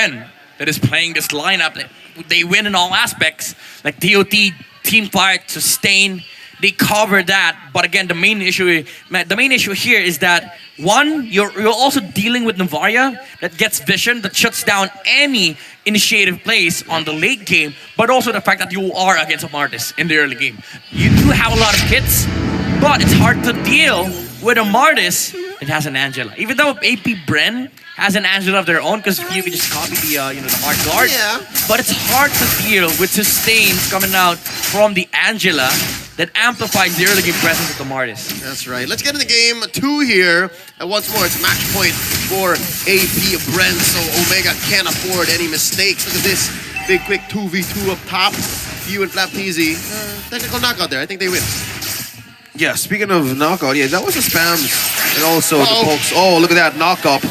Bren that is playing this lineup. They win in all aspects, like DOT, team fight, sustain. They cover that, but again, the main issue here is that one, you're also dealing with Navaria that gets vision that shuts down any initiative plays on the late game, but also the fact that you are against a Martis in the early game. You do have a lot of hits, but it's hard to deal with a Martis that has an Angela. Even though AP Bren has an Angela of their own, because you can just copy the the hard guard. Yeah. But it's hard to deal with sustains coming out from the Angela that amplifies the early game presence of the Martis. That's right. Let's get into game 2 here. And once more, it's match point for AP Bren, so Omega can't afford any mistakes. Look at this big, quick 2v2 up top. Few and Flapteasy. Technical knockout there. I think they win. Yeah, speaking of knockout, yeah, that was a spam. And also the pokes. Oh, look at that knockup.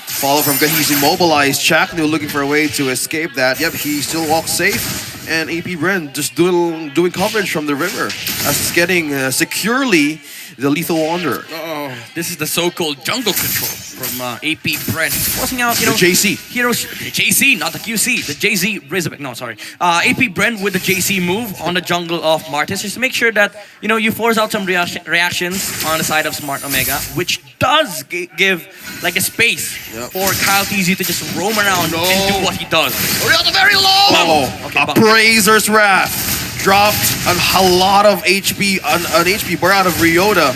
Follow from good. He's immobilized. Chaknu looking for a way to escape that. Yep, he still walks safe. And AP Bren just doing coverage from the river as it's getting securely the Lethal Wanderer. Oh, this is the so-called jungle control from AP Bren. He's forcing out, the JC. Heroes. JC, not the QC. The JZ Rizabek. No, sorry. AP Bren with the JC move on the jungle of Martis, just to make sure that, you force out some reactions on the side of Smart Omega, which does give like a space for Kyle TZ to just roam around and do what he does. We're on the very low! Oh, okay, Appraiser's Wrath. Dropped a lot of HP, an HP bar out of Ryota.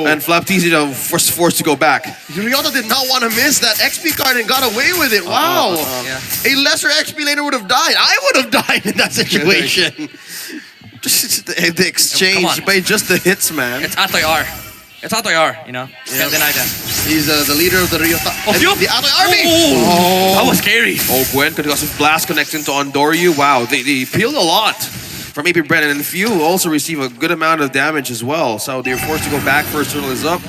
And Flapteasy was forced to go back. Ryota did not want to miss that XP card and got away with it. Wow. A lesser XP laner would have died. I would have died in that situation. Just the exchange by just the hits, man. It's Atoy-R. It's Atoy-R, Can't deny that. He's the leader of the Ryota. The Atoy army! Oh, that was scary. Oh, Gwen, concussive blast connecting to Ondoryu. Wow, they peeled a lot from AP Bren, and Few also receive a good amount of damage as well. So they're forced to go back. First turtle is up.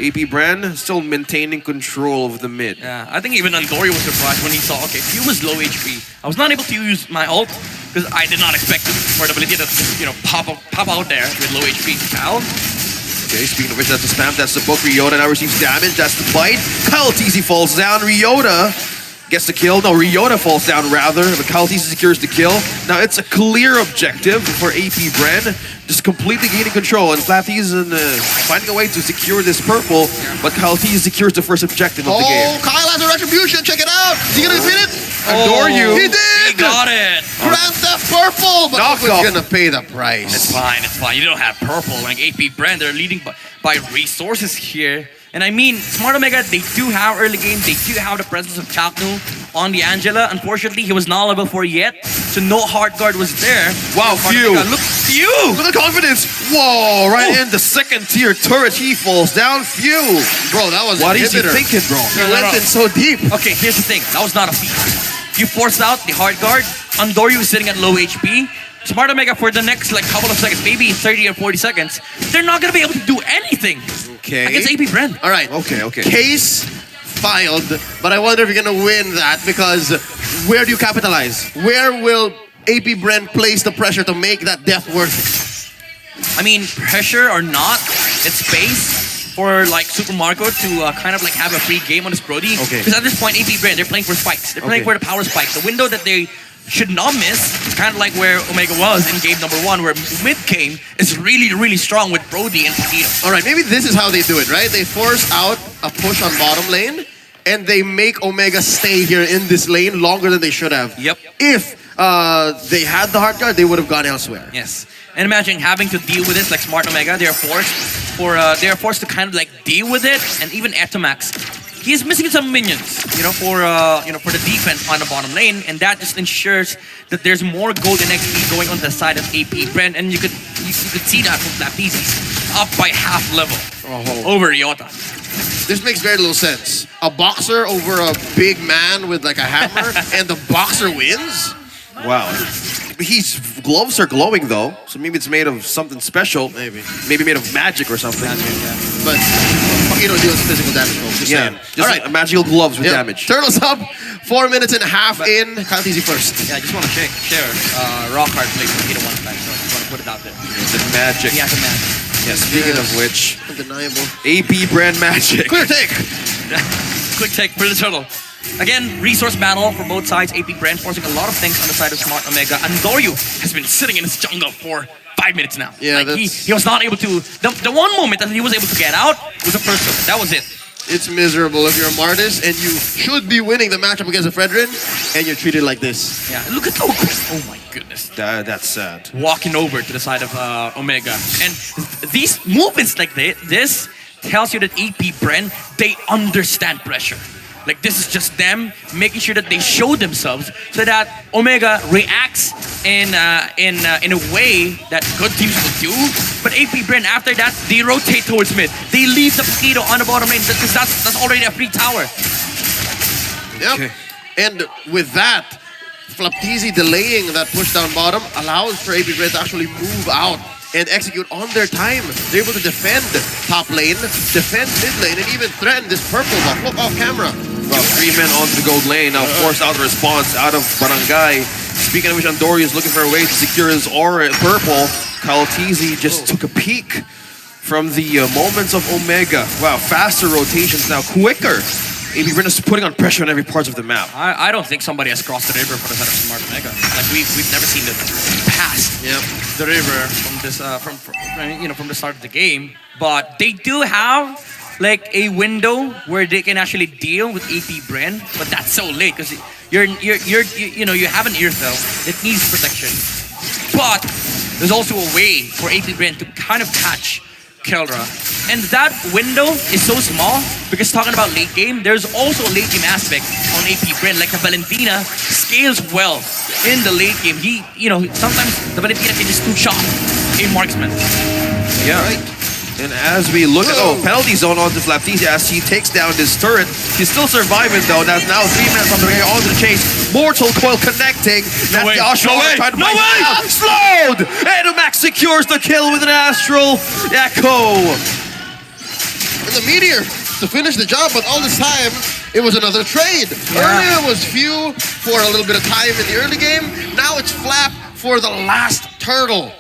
AP Bren still maintaining control of the mid. Yeah, I think even Ondoryu was surprised when he saw, okay, Few was low HP. I was not able to use my ult because I did not expect for the ability to pop out there with low HP. Cal. Okay, speaking of which, that's the spam. That's the book. Ryota now receives damage. That's the bite. Kyle TZ falls down. Ryota gets the kill. No, Ryota falls down rather, but Kyle TZ secures the kill. Now it's a clear objective for AP Bren, just completely gaining control, and Flapteasy finding a way to secure this purple, but Kyle TZ secures the first objective of the game. Oh, Kyle has a retribution. Check it out. Is he gonna win it? Ondoryu. He did. He got it. Grand Theft Purple, but who's gonna pay the price? It's fine. It's fine. You don't have purple like AP Bren. They're leading by resources here. And I mean, Smart Omega, they do have early game. They do have the presence of Chaknu on the Angela. Unfortunately, he was not level 4 yet, so no hard guard was there. Wow, Few. Look, Few! Look at the confidence. Whoa, right in the second tier turret. He falls down. Few. Bro, that was what is he thinking, bro? He went in so deep. Okay, here's the thing. That was not a feat. You forced out the hard guard. Ondoryu is sitting at low HP. Smart Omega for the next couple of seconds, maybe 30 or 40 seconds, they're not gonna be able to do anything against AP Bren. All right. Okay. Case filed, but I wonder if you're gonna win that because where do you capitalize? Where will AP Bren place the pressure to make that death worth it? I mean, pressure or not, it's space for Super Marco to kind of have a free game on his Brody. Because at this point, AP Bren, they're playing for spikes. They're playing for the power spike. The window that they should not miss. It's kind of like where Omega was in game number 1, where mid game is really, really strong with Brody and Potato. All right, maybe this is how they do it, right? They force out a push on bottom lane, and they make Omega stay here in this lane longer than they should have. Yep. If they had the hard guard, they would have gone elsewhere. Yes. And imagine having to deal with this like Smart Omega. They're forced to kind of deal with it, and even Etomax. He's missing some minions, for the defense on the bottom lane, and that just ensures that there's more golden XP going on the side of AP Bren, and you could see that from Flapteasy up by half level over Ryota. This makes very little sense. A boxer over a big man with a hammer, and the boxer wins? Wow. His gloves are glowing though, so maybe it's made of something special. Maybe made of magic or something. But Potato deals physical damage, folks. Just saying. All right, magical gloves with damage. Turtles up, 4 minutes and a half in. Kyle TZ first. Yeah, I just want to share rock hard play Potato one time, so I just want to put it out there. The magic. Yeah, the magic. Yeah, speaking of which, undeniable. AP Brand magic. Clear take. Quick take for the turtle. Again, resource battle for both sides. AP Bren forcing a lot of things on the side of Smart Omega. And Doryu has been sitting in his jungle for 5 minutes now. Yeah, like he was not able to. The one moment that he was able to get out was the first one. That was it. It's miserable if you're a Martis and you should be winning the matchup against a Fredrin and you're treated like this. Yeah, look at oh my goodness. That's sad. Walking over to the side of Omega. And these movements like this tells you that AP Bren, they understand pressure. Like this is just them making sure that they show themselves so that Omega reacts in a way that good teams will do. But AP Bren, after that, they rotate towards mid. They leave the Paquito on the bottom lane because that's already a free tower. Yep. Okay. And with that, Flaptizi delaying that push down bottom allows for AP Bren to actually move out and execute on their time. They're able to defend top lane, defend mid lane, and even threaten this purple buff. Look off camera. Well, 3 men onto the gold lane, now forced out the response out of Barangay. Speaking of which, Andori is looking for a way to secure his aura at purple. Kaltizi just took a peek from the moments of Omega. Wow, faster rotations now, quicker. AP Bren is putting on pressure on every part of the map. I don't think somebody has crossed the river for the side of Smart Omega. Like we've never seen them past the river from this from the start of the game. But they do have like a window where they can actually deal with AP Bren, but that's so late because you have an Earthel that needs protection. But there's also a way for AP Bren to kind of catch Keldra. And that window is so small because talking about late game, there's also a late game aspect on AP Bren. Like the Valentina scales well in the late game. Sometimes the Valentina can just two-shot a marksman. Yeah. Right. And as we look at penalty zone onto Flaptizi as he takes down this turret. He's still surviving though. That's now 3 minutes on the way onto the chase. Mortal Coil connecting. That's the Astral trying to slowed! And Max secures the kill with an Astral Echo. And the Meteor to finish the job, but all this time, it was another trade. Yeah. Earlier it was Few for a little bit of time in the early game. Now it's Flap for the last turtle.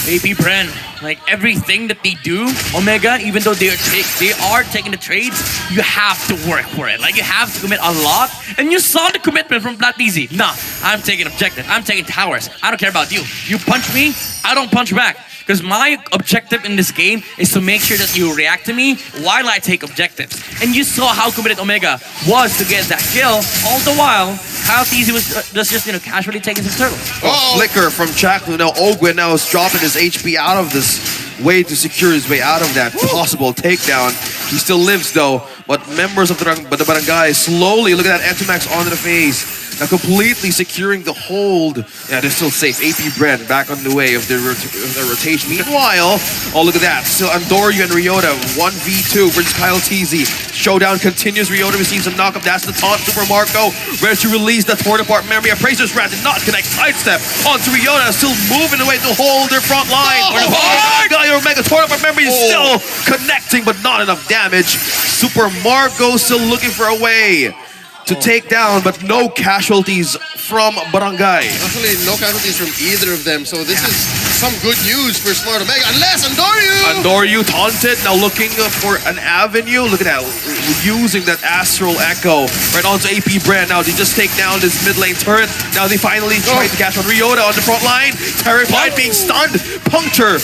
AP Bren, like everything that they do, Omega, even though they are taking the trades, you have to work for it. Like you have to commit a lot. And you saw the commitment from Flaptizi. Nah, I'm taking objective. I'm taking towers. I don't care about you. You punch me, I don't punch back. Because my objective in this game is to make sure that you react to me while I take objectives. And you saw how committed Omega was to get that kill. All the while, Flaptizi was just casually taking some turtles. Flicker from Chaklu. Now Ogwin now is dropping his HP out of this way to secure his way out of that possible takedown. He still lives though, but members of the Barangay slowly look at that Entimax onto the face. Now completely securing the hold. Yeah, they're still safe. AP Bren back on the way of their rotation. Meanwhile, look at that. Still Andoryu and Ryota 1v2 versus Kaltizi. Showdown continues. Ryota receives a knockup. That's the taunt. Super Marco ready to release the torn apart memory. Appraiser's Rat did not connect. Sidestep onto Ryota. Still moving away to hold their front line. Omega torn apart memory is still connecting, but not enough damage. Super Marco still looking for a way to take down, but no casualties from Barangay. Actually, no casualties from either of them, so this is some good news for Smart Omega, unless Andoryu taunted, now looking for an avenue. Look at that, using that Astral Echo right onto AP Bren. Now they just take down this mid lane turret. Now they finally try to catch on Ryota on the front line. Terrified, being stunned. Puncture,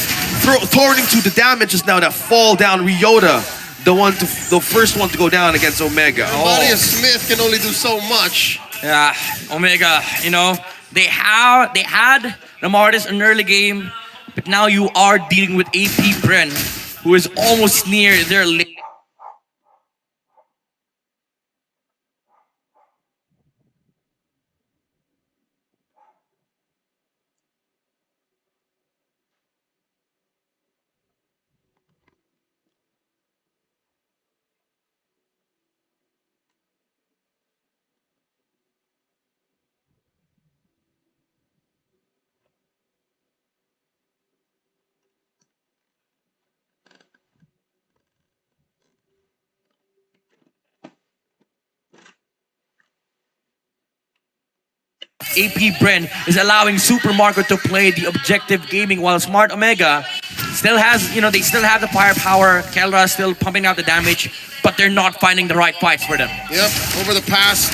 turning to the damages now that fall down. Ryota, the first one to go down against Omega. Maria Smith can only do so much. Yeah, Omega, they had the Martis in early game, but now you are dealing with AP Bren, who is almost near their late. AP Bren is allowing Super Marco to play the objective gaming while Smart Omega still has, they still have the firepower. Keldra still pumping out the damage. but they're not finding the right fights for them. Yep, over the past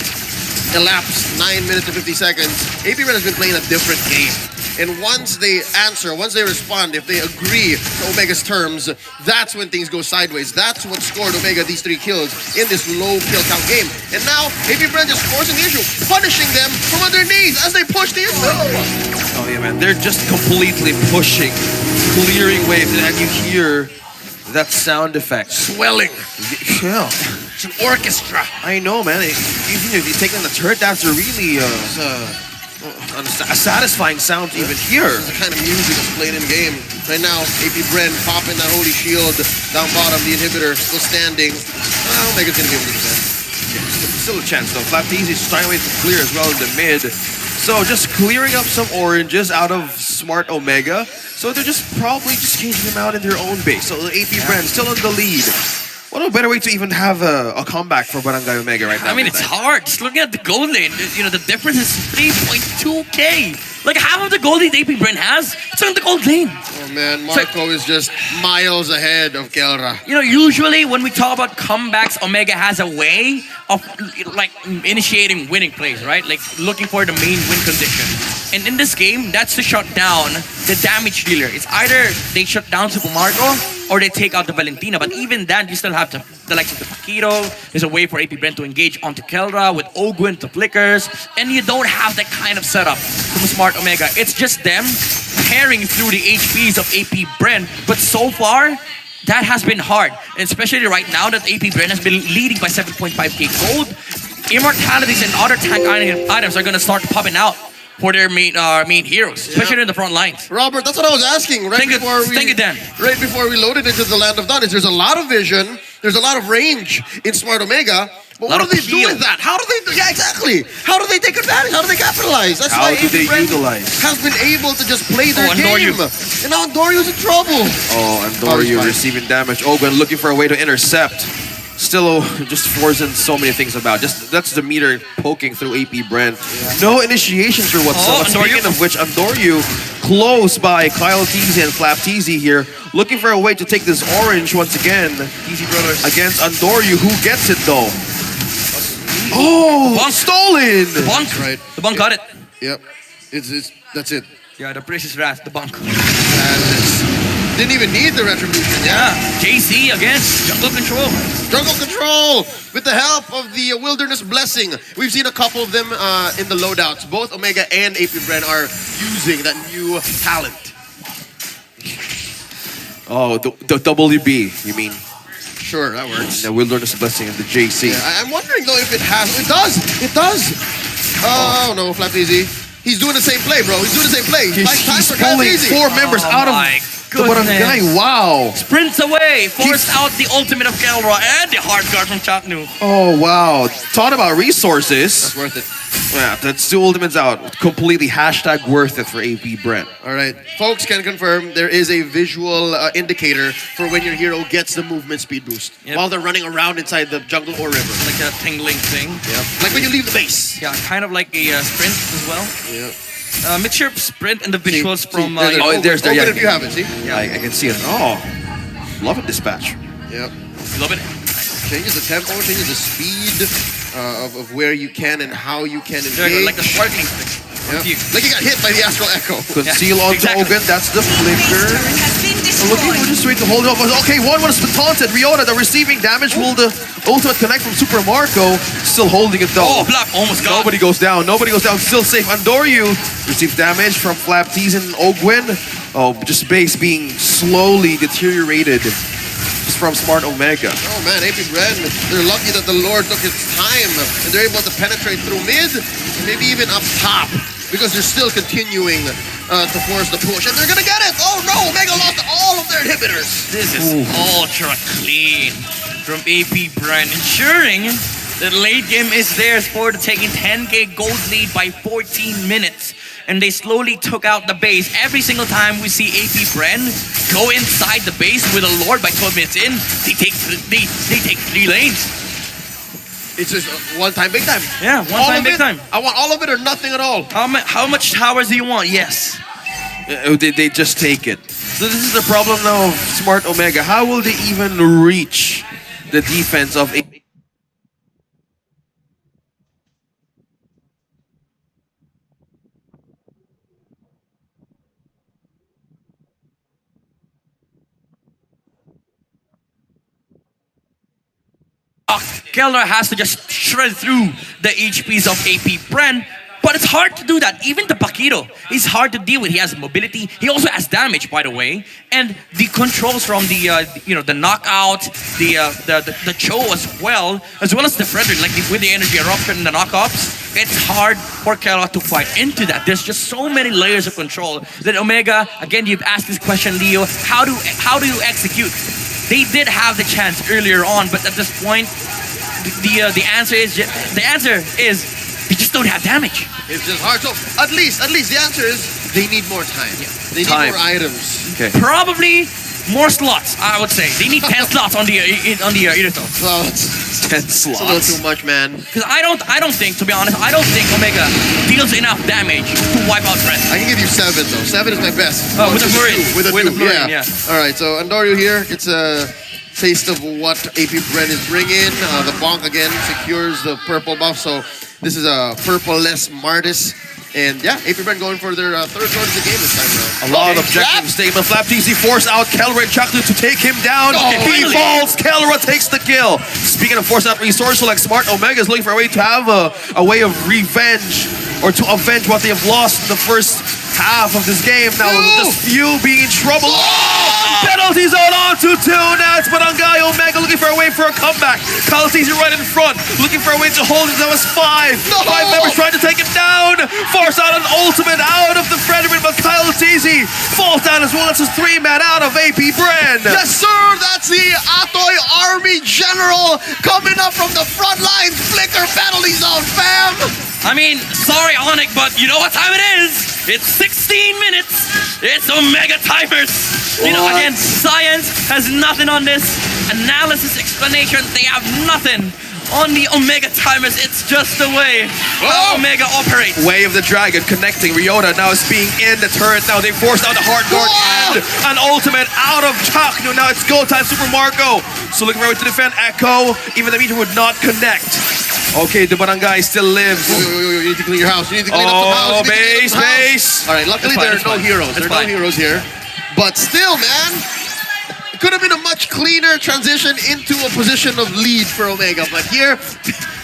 elapsed 9 minutes and 50 seconds, AP Red has been playing a different game. And once they answer, once they respond, if they agree to Omega's terms, that's when things go sideways. That's what scored Omega these 3 kills in this low kill count game. And now, AP Bren just forcing the issue, punishing them from underneath as they push the issue. Oh yeah, man, they're just completely pushing, clearing waves, and you hear that sound effect. Swelling. Yeah. It's an orchestra. I know, man. Even if you take on the turret, that's a really a satisfying sound to even hear. The kind of music that's played in game. Right now, AP Bren popping that holy shield down bottom. The inhibitor still standing. Omega's gonna be able to do that. Yeah, still a chance though. Flapteasy is trying to clear as well in the mid. So just clearing up some oranges out of Smart Omega. So they're just probably just changing them out in their own base. So the AP Bren still in the lead. What a better way to even have a comeback for Barangay Omega right now. I mean, it's hard. Just looking at the gold lane, you know, the difference is 3.2k. Like half of the gold lane AP Bren has, it's on the gold lane. Oh man, Marco is just miles ahead of Kelra. You know, usually when we talk about comebacks, Omega has a way of like initiating winning plays, right? Like looking for the main win condition. And in this game, that's to shut down the damage dealer. It's either they shut down Super Marco or they take out the Valentina. But even then, you still have the likes of the Paquito. There's a way for AP Bren to engage onto Kelra with Ogwin to flickers. And you don't have that kind of setup from Smart Omega. It's just them tearing through the HPs of AP Bren. But so far, that has been hard. And especially right now that AP Bren has been leading by 7.5k gold. Immortalities and other tank items are going to start popping out for their main heroes, especially in the front lines. Robert, that's what I was asking Thank you, Dan. Right before we loaded into the Land of Dawn. Is there's a lot of vision, there's a lot of range in Smart Omega. But what do they do with that? How do they? Yeah, exactly. How do they take advantage? How do they capitalize? That's why do they AP Bren utilize? has been able to just play their game. Andoryu. And now Andoryu's in trouble. Oh, Andoryu receiving damage. Ogwin looking for a way to intercept. Still just forcing so many things about. Just that's the meter poking through AP Bren. No initiations or whatsoever. Speaking of which, Andoryu close by Kyle Teasy and Flap Teasy here. Looking for a way to take this orange once again. Easy brothers. Against Andoryu, who gets it though. Oh, Bunk. stolen! The bunk. Right. The bunk got it. Yep. That's it. Yeah, the precious wrath, the bunk. Didn't even need the retribution. Yeah, JC against Jungle Control. Jungle Control with the help of the Wilderness Blessing. We've seen a couple of them in the loadouts. Both Omega and AP Bren are using that new talent. Oh, the WB, you mean? Sure, that works. The Wilderness Blessing and the JC. Yeah, I'm wondering though if it has. It does. It does. Oh no, Flap Easy. He's doing the same play, bro. He's doing the same play. He's pulling 4 members out of the barangay. Wow. Sprints away, forced out the ultimate of Kelra and the hard guard from Chatnu. Oh, wow. Thought about resources. That's worth it. Yeah, that's 2 ultimates out. Completely hashtag worth it for AP Bren. All right, folks can confirm there is a visual indicator for when your hero gets the movement speed boost while they're running around inside the jungle or river. Like a tingling thing. Yep. Like when you leave the base. Yeah, kind of like a sprint as well. Yep. Mixture of sprint and the visuals from... there's there. Yeah, If you have it, see? Yeah, I can see it. Oh, love it, Dispatch. Yep. Love it. Changes the tempo, changes the speed of where you can and how you can engage. Like the sparkling thing. Yep. Like he got hit by the Astral Echo. Conceal onto Ogwin, that's the flicker. Looking for just way to hold it off. Okay, one was taunted. Ryota, the receiving damage. Will the ultimate connect from Super Marco? Still holding it though. Oh, Black almost got Nobody goes down. Nobody goes down. Still safe. Andoryu receives damage from Flap Tease and Ogwin. Oh, just base being slowly deteriorated. Just from Smart Omega. Oh man, AP Bren, they're lucky that the Lord took his time and they're able to penetrate through mid and maybe even up top because they're still continuing to force the push and they're gonna get it! Oh no, Omega lost all of their inhibitors! This is ultra clean from AP Bren, ensuring that late game is theirs for the taking 10k gold lead by 14 minutes. And they slowly took out the base. Every single time we see AP Bren go inside the base with a Lord by 12 minutes in, they take 3 lanes. It's just one time, big time. Yeah, one time, big time. I want all of it or nothing at all. How much towers do you want? Yes. They just take it. So this is the problem now of Smart Omega. How will they even reach the defense of AP. Keller has to just shred through the HPs of AP Bren, but it's hard to do that. Even the Paquito is hard to deal with. He has mobility. He also has damage, by the way, and the controls from the knockout, the Cho as well as the Frederick, like with the energy eruption and the knockups. It's hard for Keller to fight into that. There's just so many layers of control that Omega. Again, you've asked this question, Leo. How do you execute? They did have the chance earlier on, but at this point, the answer is they just don't have damage. It's just hard. So at least the answer is they need more time. Yeah. They need more items. Okay. Probably more slots, I would say. They need 10 slots on the Irithel. Well, it's 10 a little slots. too much, man. Because I don't think, to be honest, I don't think Omega deals enough damage to wipe out Bren. I can give you 7 though. 7 is my best. Oh, with a Marine. With a two, Marine, yeah. All right, so Andorio here gets a taste of what AP Bren is bringing. The bonk again secures the purple buff. So this is a purple-less Martis. And yeah, AP Bren going for their third road of the game this time around. A lot of objective statement. Flap TC force out Kelra and Chocolate to take him down. He falls. Kelra takes the kill. Speaking of force out resourceful like Smart, Omega is looking for a way to have a way of revenge or to avenge what they have lost in the first half of this game. Now, this few being in trouble. Penalty zone on to 2 nats, but Barangay Omega looking for a way for a comeback. Kalatizi right in front, looking for a way to hold it. That was 5. 5 members trying to take him down. Force out an ultimate out of the Frederick, but Kalatizi falls down as well. That's a 3-man out of AP Bren. Yes, sir. That's the Atoy Army General coming up from the front lines. Flicker penalty zone, fam. I mean, sorry, Onyx, but you know what time it is? It's 16 minutes. It's Omega timers. You know, again, science has nothing on this. Analysis, explanation, they have nothing on the Omega timers. It's just the way how Omega operates. Way of the Dragon connecting. Ryota now is being in the turret. Now they forced out the hard guard and an ultimate out of Chaknu. Now it's go time, Super Marco. So looking forward to defend Echo. Even the meter would not connect. Okay, the Barangay still lives. You need to clean your house. You need to clean up the house. Base. All right, luckily there are no heroes. There are no heroes here. But still, man, it could have been a much cleaner transition into a position of lead for Omega. But here,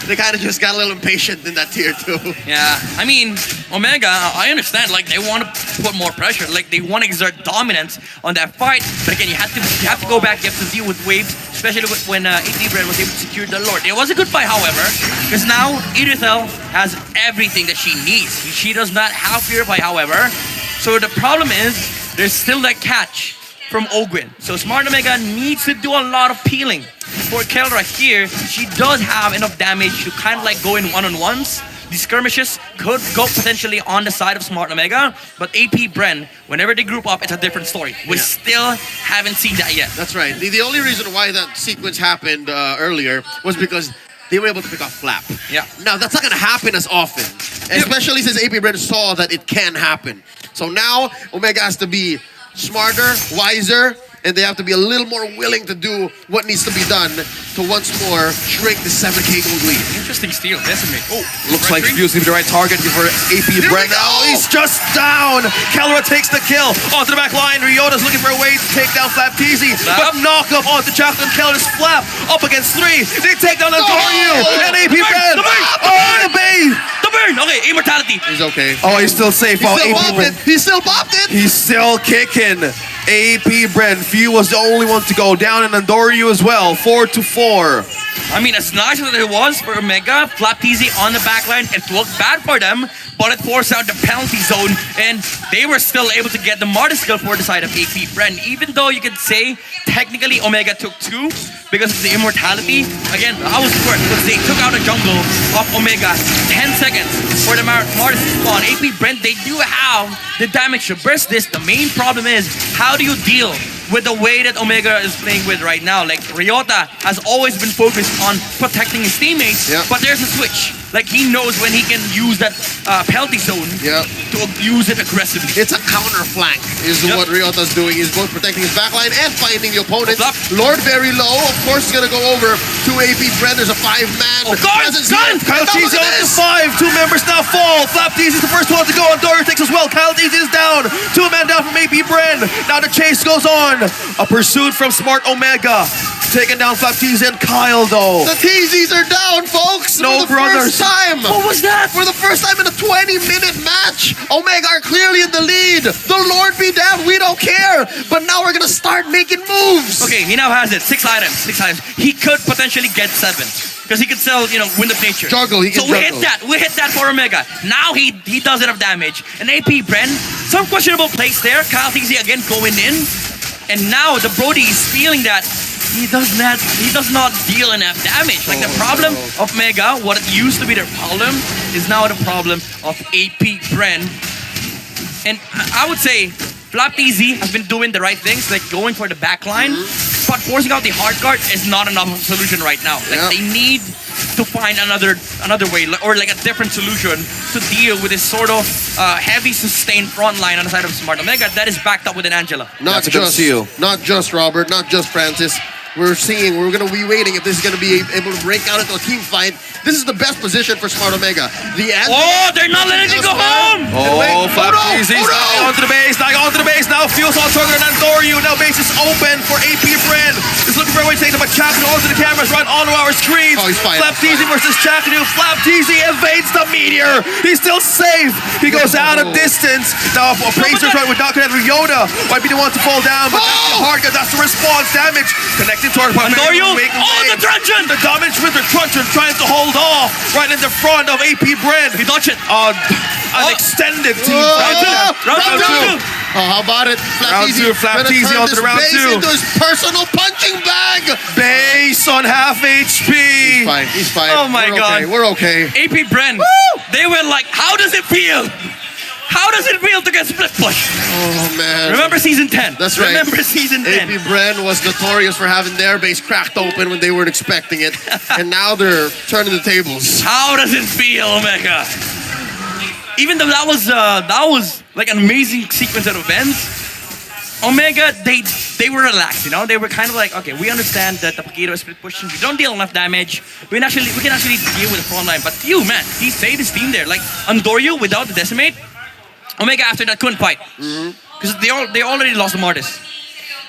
they kind of just got a little impatient in that tier 2. Yeah, I mean, Omega, I understand, like, they want to put more pressure, like, they want to exert dominance on that fight, but again, you have to go back, you have to deal with waves, especially when AP Bren was able to secure the Lord. It was a good fight, however, because now Irithel has everything that she needs. She does not have Purify, however, so the problem is, there's still that catch from Ogwin. So Smart Omega needs to do a lot of peeling. For Kelra here, she does have enough damage to kind of like go in one-on-ones. These skirmishes could go potentially on the side of Smart Omega, but AP Bren, whenever they group up, it's a different story. We still haven't seen that yet. That's right. The only reason why that sequence happened earlier was because they were able to pick up Flap. Yeah. Now, that's not going to happen as often, especially since AP Bren saw that it can happen. So now, Omega has to be smarter, wiser, and they have to be a little more willing to do what needs to be done to once more shrink the 7K gold lead. Interesting steal, decimate. Oh, looks like Fuse will be the right target for AP Bren now. He's just down. Kelra takes the kill onto the back line. Ryota's looking for a way to take down Flap TZ, but knock up onto Chocolate. Kelra's Flap up against 3. They take down Antonio and AP Bren. The bait. The burn. Okay, immortality. He's okay. Oh, he's still safe. He still popped it. He's still kicking. AP Bren. Few was the only one to go down, and Andoryu as well. 4-4. I mean, as nice as it was for Omega, Flap TZ on the back line, it looked bad for them, but it forced out the penalty zone, and they were still able to get the Martis skill for the side of AP Bren. Even though you could say, technically, Omega took 2 because of the immortality. Again, I was correct because they took out a jungle of Omega 10 seconds for the Martis to spawn. AP Bren, they do have the damage to burst this. The main problem is, how do you deal with the way that Omega is playing with right now? Like, Ryota has always been focused on protecting his teammates, but there's a switch. Like he knows when he can use that penalty zone Yep. to use it aggressively. It's a counter flank is Yep. what Ryota's doing. He's both protecting his backline and finding the opponent. Flop. Lord very low. Of course, he's going to go over to AP Bren. There's a 5-man. Oh, guard, presence gun! here. Kyle And now Cheesy look on at to this. 5. 2 members now fall. Flap Teasy is the first one to go, and Dora takes as well. Kyle Teasy is down. 2 men down from AP Bren. Now the chase goes on. A pursuit from Smart Omega. Taking down Flap Teasy and Kyle, though. The TZs are down, folks. No for the brothers. first time. What was that? For the first time in a 20-minute match, Omega are clearly in the lead. The Lord be damned, we don't care. But now we're gonna start making moves. Okay, he now has it. 6 items. 6 items. He could potentially get 7. Because he could sell, Wind of Nature. Juggle, he can so we juggle. hit that. We hit that for Omega. Now he does enough damage. And AP Bren, some questionable plays there. Kyle TZ again going in. And now the Brody is feeling that he does not deal enough damage. Like the problem of Mega, what it used to be their problem, is now the problem of AP Bren. And I would say Flap TZ has been doing the right things, like going for the back line, but forcing out the hard guard is not enough solution right now. Like Yeah. they need to find another way, or like a different solution to deal with this sort of heavy sustained front line on the side of Smart Omega that is backed up with an Angela. That's a good seal. Not just Robert, not just Francis. We're going to be waiting if this is going to be able to break out into a team fight. This is the best position for Smart Omega. The Oh, they're not letting me go home! Oh, Flap no, Teasy's oh, no. now onto the base. Now onto the base. Now Fuels on target on Doryu. Now base is open for AP Bren. He's looking for a way to take him, but Chaknu onto the cameras right onto our screens. Oh, he's fine. Flap Teasy versus Chaknu. Flap Teasy evades the meteor. He's still safe. He goes out of distance. Now Appraiser's right with Dr. Ryota. Might be the one to fall down, but that's the hard guard. That's the response damage. Connected towards Doryu. Oh, the truncheon! The damage with the truncheon trying to hold off right in the front of AP Bren. He dodged it. An extended team. Round two. Oh, how about it? Round two, Flap Teasy onto the round two. Into his personal punching bag. Base on half HP. He's fine. Oh my We're God. Okay. We're okay. AP Bren, they were like, how does it feel? How does it feel to get split push? Oh, man. Remember season 10? That's right. Remember season 10? AP Bren was notorious for having their base cracked open when they weren't expecting it. And now they're turning the tables. How does it feel, Omega? Even though that was like an amazing sequence of events, Omega, they were relaxed, They were kind of like, okay, we understand that the Paquito is split pushing. We don't deal enough damage. We can actually deal with the front line. But you, man, he saved his team there. Like Andoryu without the decimate, Omega after that couldn't fight because they already lost the Mortis.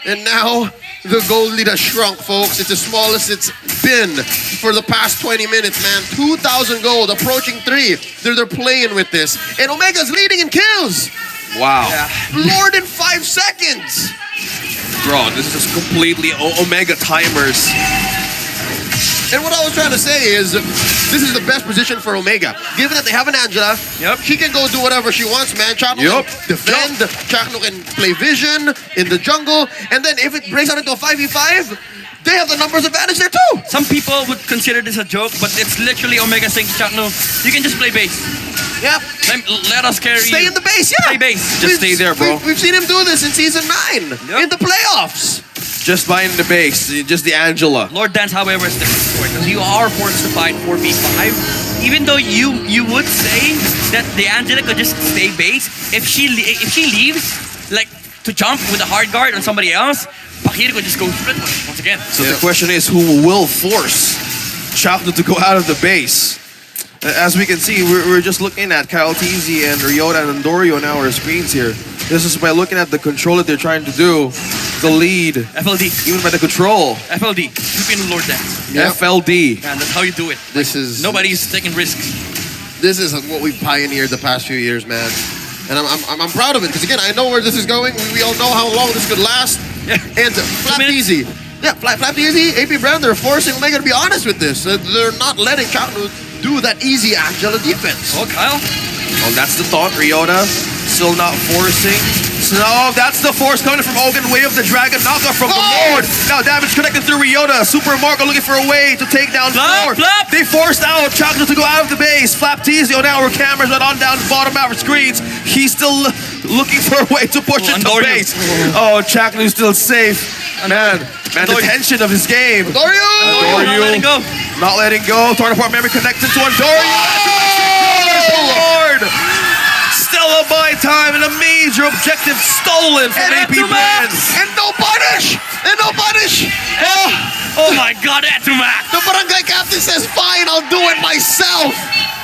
And now the gold lead has shrunk, folks. It's the smallest it's been for the past 20 minutes, man. 2,000 gold, approaching 3. They're playing with this. And Omega's leading in kills. Wow. More than 5 seconds. Bro, this is just completely Omega timers. And what I was trying to say is, this is the best position for Omega. Given that they have an Angela, she can go do whatever she wants, man. Chakno can defend, Chakno can play vision in the jungle, and then if it breaks out into a 5v5, they have the numbers advantage there too. Some people would consider this a joke, but it's literally Omega saying to Chakno, you can just play base. Yep. Let us carry you. Stay in the base, yeah. Play base. Just stay there, bro. We've seen him do this in season 9, in the playoffs. Just buying the base, just the Angela. Lord Dance, however, is a different story because you are forced to fight 4v5. Even though you would say that the Angela could just stay base, if she leaves, like to jump with a hard guard on somebody else, Paquito could just go split push once again. So the question is, who will force Chakno to go out of the base? As we can see, we're just looking at Kyle TZ and Ryota and Doryu on our screens here. This is by looking at the control that they're trying to do, the lead, FLD. even by the control. FLD. Keeping Lord Dance. FLD. And that's how you do it. Nobody's taking risks. This is what we've pioneered the past few years, man. And I'm proud of it because again, I know where this is going. We all know how long this could last. Yeah. And Flap Easy. Yeah, Flap Easy, AP Bren, they're forcing Omega to be honest with this. They're not letting Chakno do that easy Angela defense. Oh, Kyle. Oh, that's the thought. Ryota still not forcing. So that's the force coming from Ogun. Way of the Dragon. Knockoff from the Lord. Now damage connected through Ryota. Super Marco looking for a way to take down Lord. They forced out Chakno to go out of the base. Flap Teasy on our cameras, but on down the bottom of our screens. He's still looking for a way to push into base. Oh, Chakno's still safe. Man, the tension of his game. Dorio! Not letting go. Not letting go. Torn apart memory connected to Dorio. Lord! Still a buy time and a major objective stolen from AP Bren. And no punish! And no punish! Oh my God, Etumac! The barangay captain says, fine, I'll do it myself.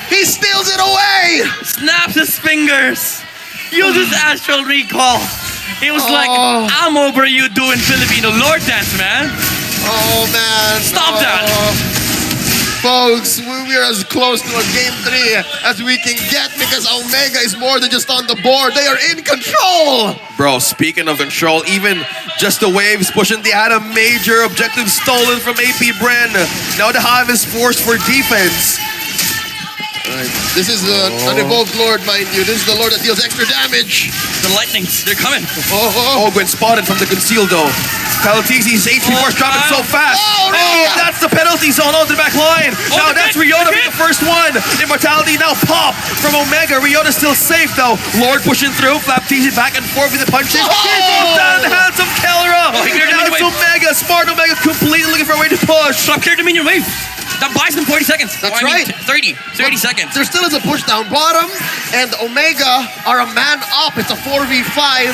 He steals it away. Snaps his fingers. Uses astral recall. It was like, I'm over you doing Filipino Lord dance, man. Oh, man. Stop that. Folks, we are as close to a game 3 as we can get because Omega is more than just on the board. They are in control. Bro, speaking of control, even just the waves pushing, they had a major objective stolen from AP Bren. Now the hive is forced for defense. Right. This is an evolved lord, mind you. This is the lord that deals extra damage. The lightnings, they're coming. Gwen spotted from the conceal though. Palatisi's HP force dropping so fast. That's the penalty zone onto the back line. Now that's Ryota being the first one. Immortality now pop from Omega. Ryota's still safe though. Lord pushing through. Flaptisi back and forth with the punches. He goes down in the hands of Kelra. Now it's Omega. Smart Omega completely looking for a way to push. Stop clear the minion wave. That buys them 40 seconds. That's right. 30 seconds. There still is a push down bottom, and Omega are a man up. It's a 4v5.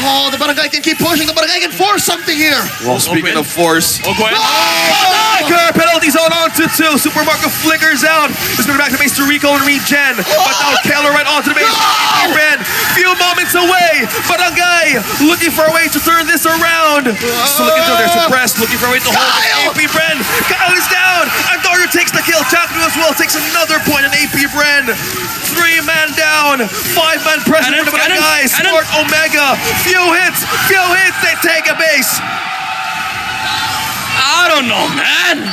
Oh, the barangay can keep pushing. The barangay can force something here. Well, speaking of force. Gwen. Penalty zone onto 2. Supermarket flickers out. It's going back to base to Rico and regen. But now Keller right onto the base. Bren, few moments away. Barangay looking for a way to turn this around. Still looking through. They're suppressed. Looking for a way to hold AP Bren. Kyle is down. And Dario takes the kill. Chapman as well takes another point on AP Bren. 3-man down. 5-man pressure for the Barangay. Smart Omega. Few hits. They take a base. I don't know, man.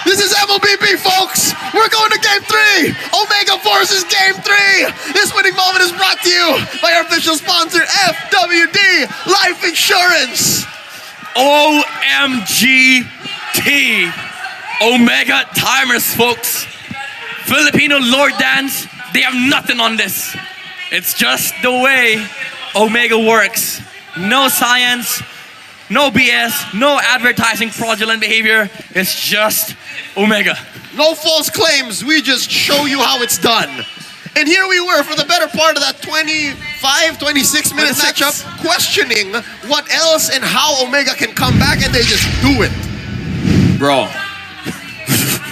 This is MLBB, folks. We're going to game 3. Omega forces game 3. This winning moment is brought to you by our official sponsor, FWD Life Insurance. OMGT. Omega timers, folks. Filipino Lord dance. They have nothing on this. It's just the way Omega works. No science, no BS, no advertising fraudulent behavior. It's just Omega. No false claims. We just show you how it's done. And here we were for the better part of that 26-minute matchup, questioning what else and how Omega can come back, and they just do it. Bro.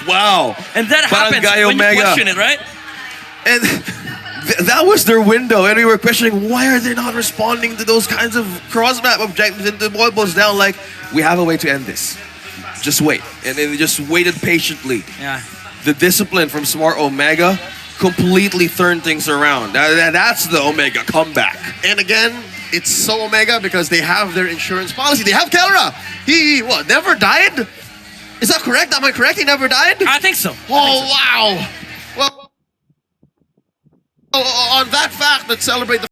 Wow. And that happens when you question it, right? And that was their window, and we were questioning why are they not responding to those kinds of cross-map objectives, and the boy was down like, we have a way to end this. Just wait. And then they just waited patiently. Yeah. The discipline from Smart Omega completely turned things around. That's the Omega comeback. And again, it's so Omega because they have their insurance policy. They have Kelra. He, never died? Is that correct? Am I correct? He never died? I think so. Wow. Well, on that fact, let's celebrate the